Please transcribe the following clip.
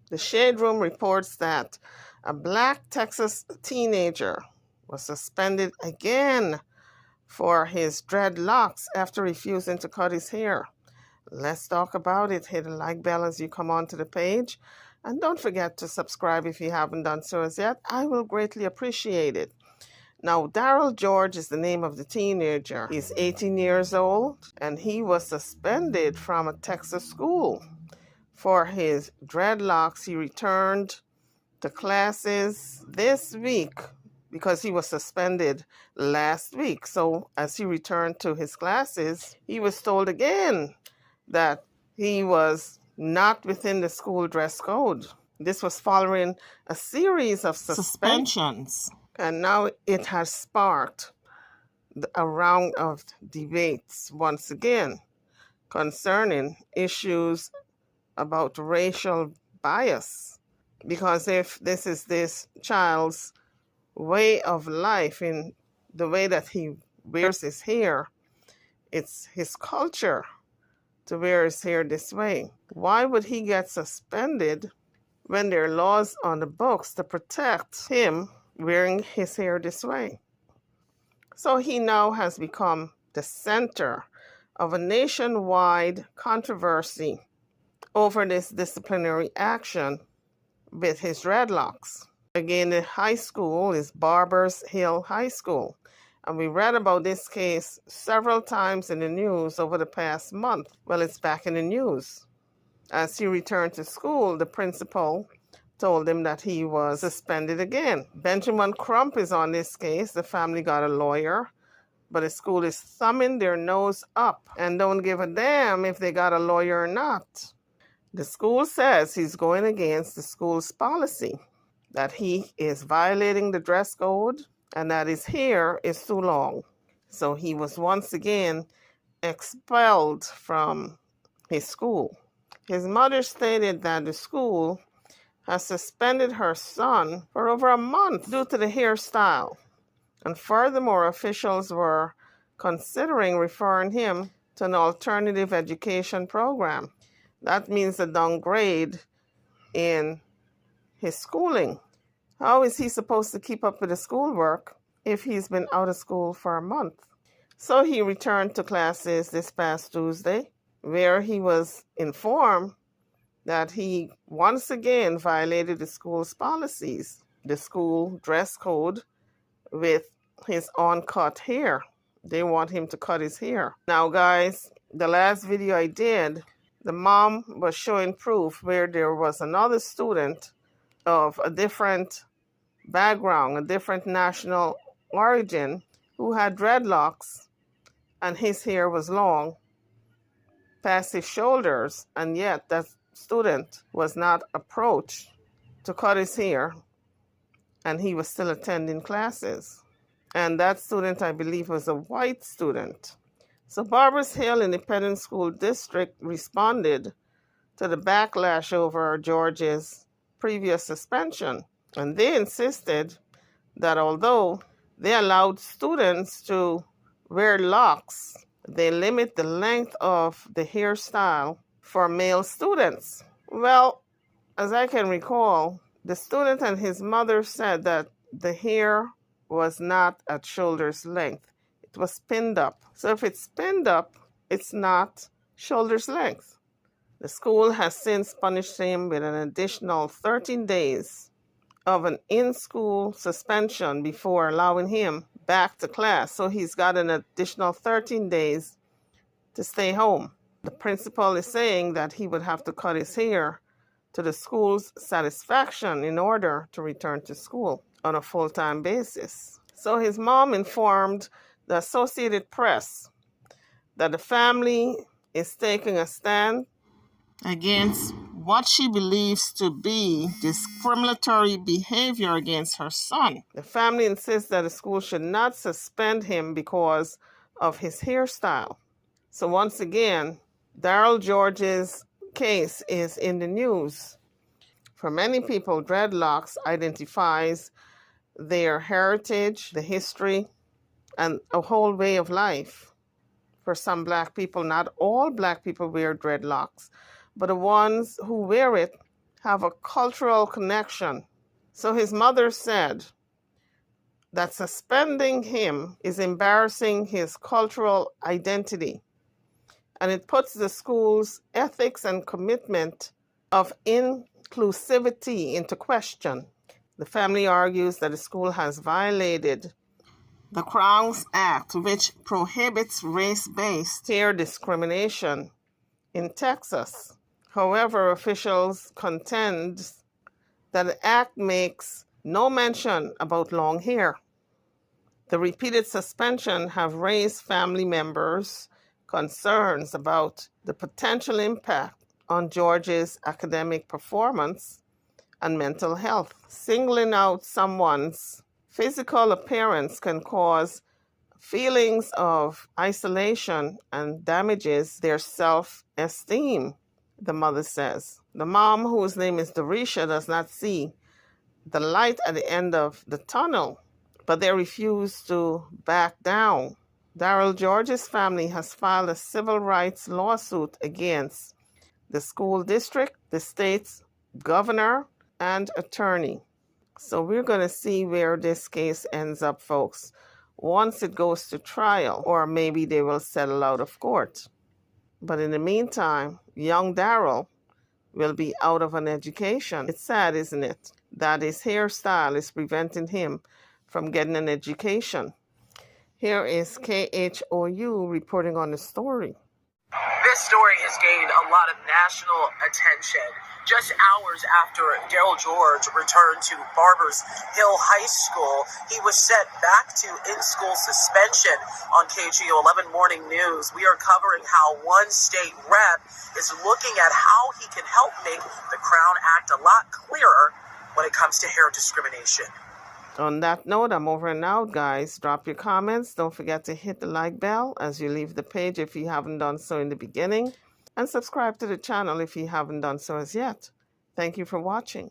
The Shade Room reports that a black Texas teenager was suspended again for his dreadlocks after refusing to cut his hair. Let's talk about it. Hit the like bell as you come onto the page. And don't forget to subscribe if you haven't done so as yet. I will greatly appreciate it. Now, Daryl George is the name of the teenager. He's 18 years old, and he was suspended from a Texas school for his dreadlocks. He returned to classes this week because he was suspended last week. So as he returned to his classes, he was told again that he was not within the school dress code. This was following a series of suspensions. And now it has sparked a round of debates once again concerning issues about racial bias. Because if this is this child's way of life, in the way that he wears his hair, it's his culture to wear his hair this way. Why would he get suspended when there are laws on the books to protect him wearing his hair this way? So he now has become the center of a nationwide controversy over this disciplinary action with his dreadlocks. Again, the high school is Barbers Hill High School. And we read about this case several times in the news over the past month. Well, it's back in the news. As he returned to school, the principal told him that he was suspended again. Benjamin Crump is on this case. The family got a lawyer, but the school is thumbing their nose up and don't give a damn if they got a lawyer or not. The school says he's going against the school's policy, that he is violating the dress code and that his hair is too long. So he was once again expelled from his school. His mother stated that the school has suspended her son for over a month due to the hairstyle. And furthermore, officials were considering referring him to an alternative education program. That means a downgrade in his schooling. How is he supposed to keep up with the schoolwork if he's been out of school for a month? So he returned to classes this past Tuesday, where he was informed that he once again violated the school's policies, the school dress code, with his uncut hair. They want him to cut his hair. Now, guys, the last video I did, the mom was showing proof where there was another student of a different background, a different national origin, who had dreadlocks and his hair was long past his shoulders, and yet that student was not approached to cut his hair and he was still attending classes. And that student, I believe, was a white student. So Barbers Hill Independent School District responded to the backlash over George's previous suspension. And they insisted that although they allowed students to wear locks, they limit the length of the hairstyle for male students. Well, as I can recall, the student and his mother said that the hair was not at shoulder's length. It was pinned up. So if it's pinned up, it's not shoulder's length. The school has since punished him with an additional 13 days of an in-school suspension before allowing him back to class. So he's got an additional 13 days to stay home. The principal is saying that he would have to cut his hair to the school's satisfaction in order to return to school on a full-time basis. So his mom informed the Associated Press that the family is taking a stand against what she believes to be discriminatory behavior against her son. The family insists that the school should not suspend him because of his hairstyle. So once again, Daryl George's case is in the news. For many people, dreadlocks identifies their heritage, the history, and a whole way of life. For some black people, not all black people wear dreadlocks, but the ones who wear it have a cultural connection. So his mother said that suspending him is embarrassing his cultural identity, and it puts the school's ethics and commitment of inclusivity into question. The family argues that the school has violated the Crown's Act, which prohibits race-based hair discrimination in Texas. However, officials contend that the act makes no mention about long hair. The repeated suspension have raised family members' concerns about the potential impact on George's academic performance and mental health. Singling out someone's physical appearance can cause feelings of isolation and damages their self-esteem, the mother says. The mom, whose name is Dorisha, does not see the light at the end of the tunnel, but they refuse to back down. Daryl George's family has filed a civil rights lawsuit against the school district, the state's governor, and attorney. So we're going to see where this case ends up, folks, once it goes to trial, or maybe they will settle out of court. But in the meantime, young Daryl will be out of an education. It's sad, isn't it, that his hairstyle is preventing him from getting an education. Here is KHOU reporting on the story. This story has gained a lot of national attention. Just hours after Daryl George returned to Barbers Hill High School, he was sent back to in-school suspension. On KGO 11 Morning News, we are covering how one state rep is looking at how he can help make the Crown Act a lot clearer when it comes to hair discrimination. On that note, I'm over and out, guys. Drop your comments. Don't forget to hit the like bell as you leave the page if you haven't done so in the beginning. And subscribe to the channel if you haven't done so as yet. Thank you for watching.